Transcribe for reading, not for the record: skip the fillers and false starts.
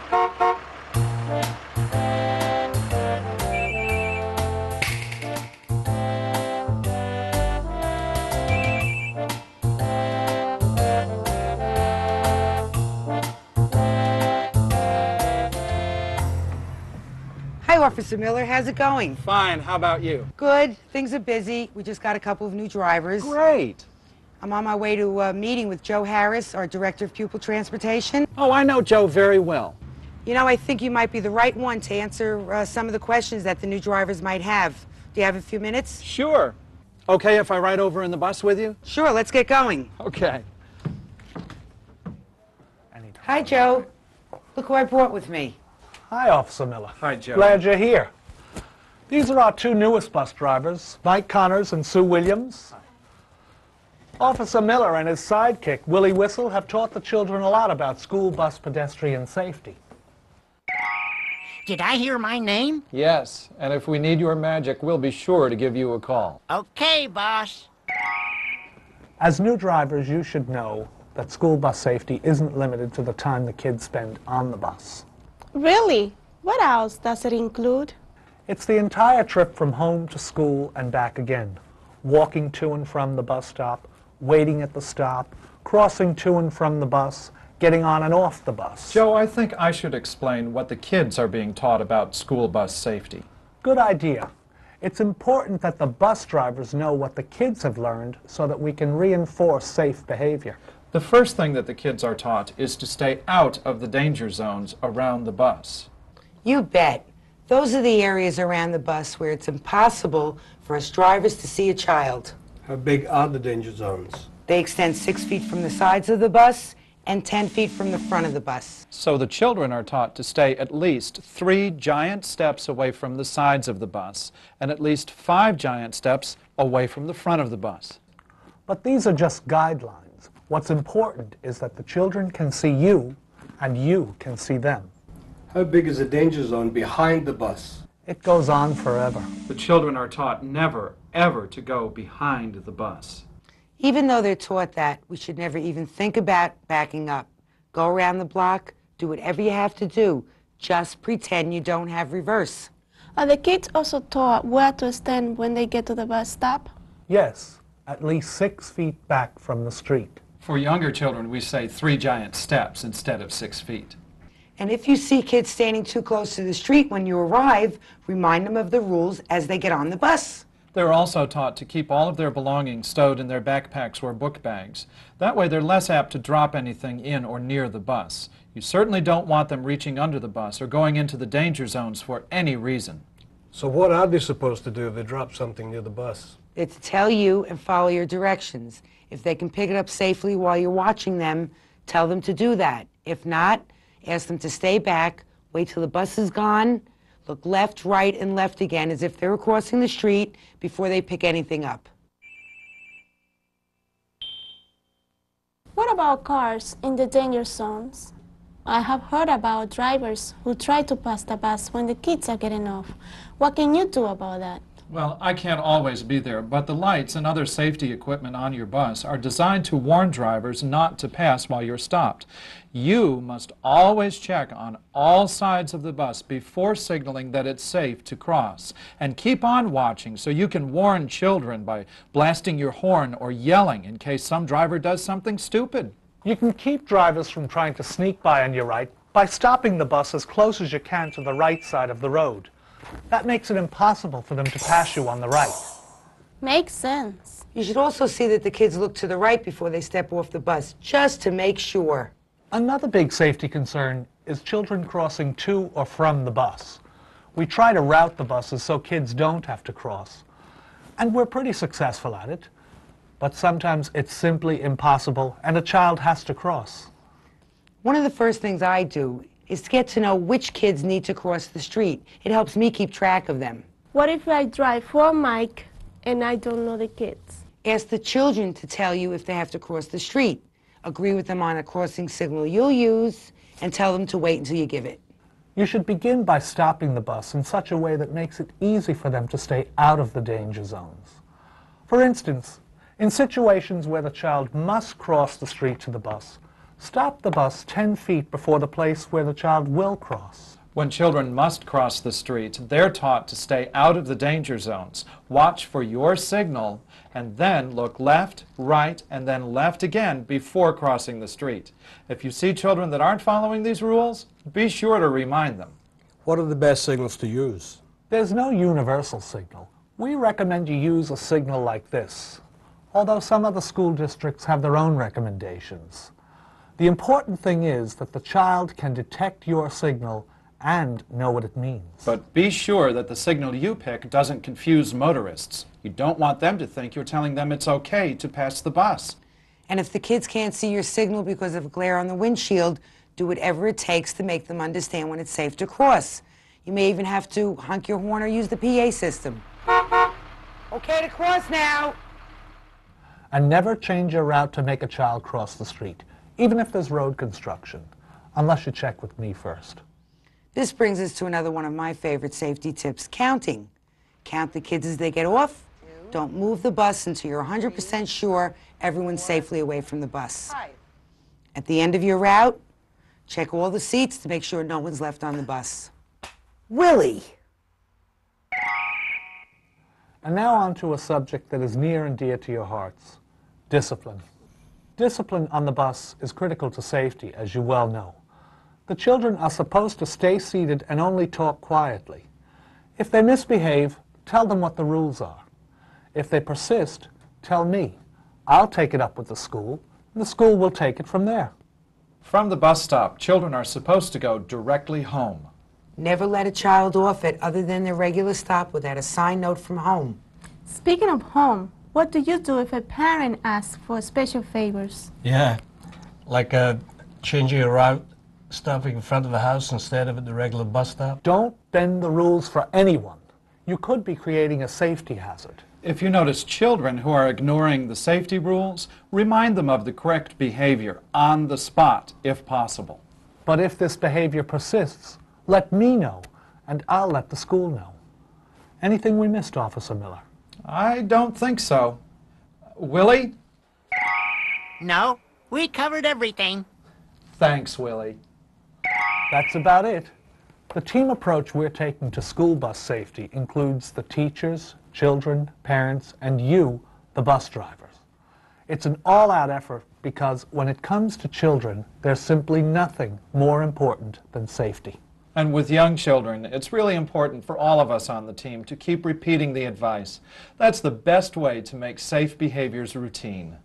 Hi, Officer Miller. How's it going? Fine. How about you? Good. Things are busy. We just got a couple of new drivers. Great. I'm on my way to a meeting with Joe Harris, our Director of Pupil Transportation. Oh, I know Joe very well. You know, I think you might be the right one to answer some of the questions that the new drivers might have. Do you have a few minutes? Sure. Okay if I ride over in the bus with you? Sure, let's get going. Okay. Hi, Joe. Look who I brought with me. Hi, Officer Miller. Hi, Joe. Glad you're here. These are our two newest bus drivers, Mike Connors and Sue Williams. Officer Miller and his sidekick, Willie Whistle, have taught the children a lot about school bus pedestrian safety. Did I hear my name? Yes, and if we need your magic, we'll be sure to give you a call. Okay, boss. As new drivers, you should know that school bus safety isn't limited to the time the kids spend on the bus. Really? What else does it include? It's the entire trip from home to school and back again. Walking to and from the bus stop, waiting at the stop, crossing to and from the bus, getting on and off the bus. Joe, I think I should explain what the kids are being taught about school bus safety. Good idea. It's important that the bus drivers know what the kids have learned so that we can reinforce safe behavior. The first thing that the kids are taught is to stay out of the danger zones around the bus. You bet. Those are the areas around the bus where it's impossible for us drivers to see a child. How big are the danger zones? They extend 6 feet from the sides of the bus and 10 feet from the front of the bus. So the children are taught to stay at least 3 giant steps away from the sides of the bus and at least 5 giant steps away from the front of the bus. But these are just guidelines. What's important is that the children can see you and you can see them. How big is the danger zone behind the bus? It goes on forever. The children are taught never, ever to go behind the bus. Even though they're taught that, we should never even think about backing up. Go around the block, do whatever you have to do. Just pretend you don't have reverse. Are the kids also taught where to stand when they get to the bus stop? Yes, at least 6 feet back from the street. For younger children, we say 3 giant steps instead of 6 feet. And if you see kids standing too close to the street when you arrive, remind them of the rules as they get on the bus. They're also taught to keep all of their belongings stowed in their backpacks or book bags. That way they're less apt to drop anything in or near the bus. You certainly don't want them reaching under the bus or going into the danger zones for any reason. So what are they supposed to do if they drop something near the bus? It's to tell you and follow your directions. If they can pick it up safely while you're watching them, tell them to do that. If not, ask them to stay back, wait till the bus is gone, look left, right, and left again as if they were crossing the street before they pick anything up. What about cars in the danger zones? I have heard about drivers who try to pass the bus when the kids are getting off. What can you do about that? Well, I can't always be there, but the lights and other safety equipment on your bus are designed to warn drivers not to pass while you're stopped. You must always check on all sides of the bus before signaling that it's safe to cross. And keep on watching so you can warn children by blasting your horn or yelling in case some driver does something stupid. You can keep drivers from trying to sneak by on your right by stopping the bus as close as you can to the right side of the road. That makes it impossible for them to pass you on the right. Makes sense. You should also see that the kids look to the right before they step off the bus, just to make sure. Another big safety concern is children crossing to or from the bus. We try to route the buses so kids don't have to cross. And we're pretty successful at it. But sometimes it's simply impossible and a child has to cross. One of the first things I do is to get to know which kids need to cross the street. It helps me keep track of them. What if I drive for Mike and I don't know the kids? Ask the children to tell you if they have to cross the street. Agree with them on a crossing signal you'll use and tell them to wait until you give it. You should begin by stopping the bus in such a way that makes it easy for them to stay out of the danger zones. For instance, in situations where the child must cross the street to the bus, Stop the bus 10 feet before the place where the child will cross. When children must cross the street, they're taught to stay out of the danger zones. Watch for your signal and then look left, right, and then left again before crossing the street. If you see children that aren't following these rules, be sure to remind them. What are the best signals to use? There's no universal signal. We recommend you use a signal like this, although some other school districts have their own recommendations. The important thing is that the child can detect your signal and know what it means. But be sure that the signal you pick doesn't confuse motorists. You don't want them to think you're telling them it's okay to pass the bus. And if the kids can't see your signal because of glare on the windshield, do whatever it takes to make them understand when it's safe to cross. You may even have to honk your horn or use the PA system. Okay to cross now. And never change your route to make a child cross the street, even if there's road construction, unless you check with me first. This brings us to another one of my favorite safety tips, counting. Count the kids as they get off. Don't move the bus until you're 100% sure everyone's safely away from the bus. At the end of your route, check all the seats to make sure no one's left on the bus. Willie! And now on to a subject that is near and dear to your hearts, discipline. Discipline on the bus is critical to safety, as you well know. The children are supposed to stay seated and only talk quietly. If they misbehave, tell them what the rules are. If they persist, tell me. I'll take it up with the school, and the school will take it from there. From the bus stop, children are supposed to go directly home. Never let a child off at other than their regular stop without a signed note from home. Speaking of home, what do you do if a parent asks for special favors? Yeah, like changing a route, stopping in front of the house instead of at the regular bus stop. Don't bend the rules for anyone. You could be creating a safety hazard. If you notice children who are ignoring the safety rules, remind them of the correct behavior on the spot, if possible. But if this behavior persists, let me know, and I'll let the school know. Anything we missed, Officer Miller? I don't think so. Willie? No, we covered everything. Thanks, Willie. That's about it. The team approach we're taking to school bus safety includes the teachers, children, parents, and you, the bus drivers. It's an all-out effort because when it comes to children, there's simply nothing more important than safety. And with young children, it's really important for all of us on the team to keep repeating the advice. That's the best way to make safe behaviors routine.